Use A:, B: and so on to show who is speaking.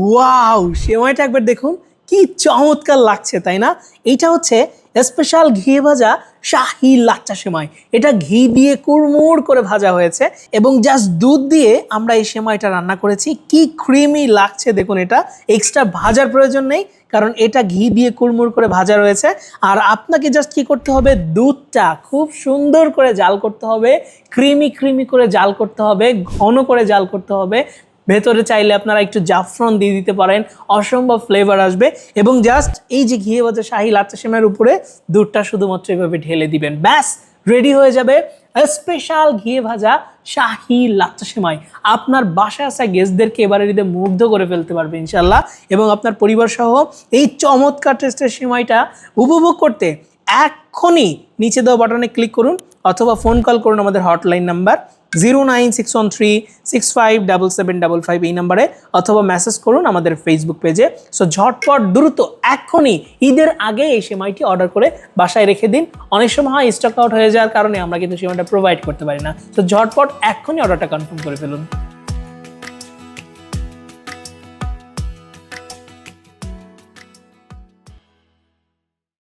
A: Wow, সেমাইটা একবার দেখুন কি চমৎকার লাগছে, তাই না? এটা হচ্ছে স্পেশাল ঘি ভাজা শাহি লাচ্চা সেমাই। এটা ঘি দিয়ে কুড়মুড় করে ভাজা হয়েছে এবং জাস্ট দুধ দিয়ে আমরা এই সেমাইটা রান্না করেছি। কি ক্রিমি লাগছে দেখুন, এটা এক্সট্রা ভাজার প্রয়োজন নেই কারণ এটা ঘি দিয়ে কুড়মুড় করে ভাজা রয়েছে। আর আপনাকে জাস্ট কি করতে হবে, দুধটা খুব সুন্দর করে জাল করতে হবে, ক্রিমি ক্রিমি করে জাল করতে হবে, ঘন করে জাল করতে হবে। ভেতরে চাইলে আপনারা একটু জাফরান দিয়ে দিতে পারেন, অসম্ভব ফ্লেভার আসবে। এবং জাস্ট এই যে ঘিয়ে ভাজা শাহি লাচ্চা সেমাইয়ের উপরে দুধটা শুধুমাত্র এভাবে ঢেলে দিবেন, ব্যাস রেডি হয়ে যাবে স্পেশাল ঘিয়ে ভাজা শাহি লাচ্চা সেমাই। আপনার বাসায় আসা গেস্টদেরকে এবারে ঈদে মুগ্ধ করে ফেলতে পারবে ইনশাল্লাহ। এবং আপনার পরিবার সহ এই চমৎকার টেস্টের সেমাইটা উপভোগ করতে এক্ষুনি নিচে দেওয়া বাটনে ক্লিক করুন অথবা ফোন কল করুন আমাদের হটলাইন নাম্বার 09613657755 এই নাম্বারে, অথবা মেসেজ করুন আমাদের ফেসবুক পেজে। সো ঝটপট দ্রুত এক্ষুনি ঈদের আগে এই সেমাইটি অর্ডার করে বাসায় রেখে দিন। অনেক সময় হয় স্টক আউট হয়ে যাওয়ার কারণে আমরা কিন্তু সেমাইটা প্রোভাইড করতে পারি না। তো ঝটপট এক্ষুনি অর্ডারটা কনফার্ম করে ফেলুন।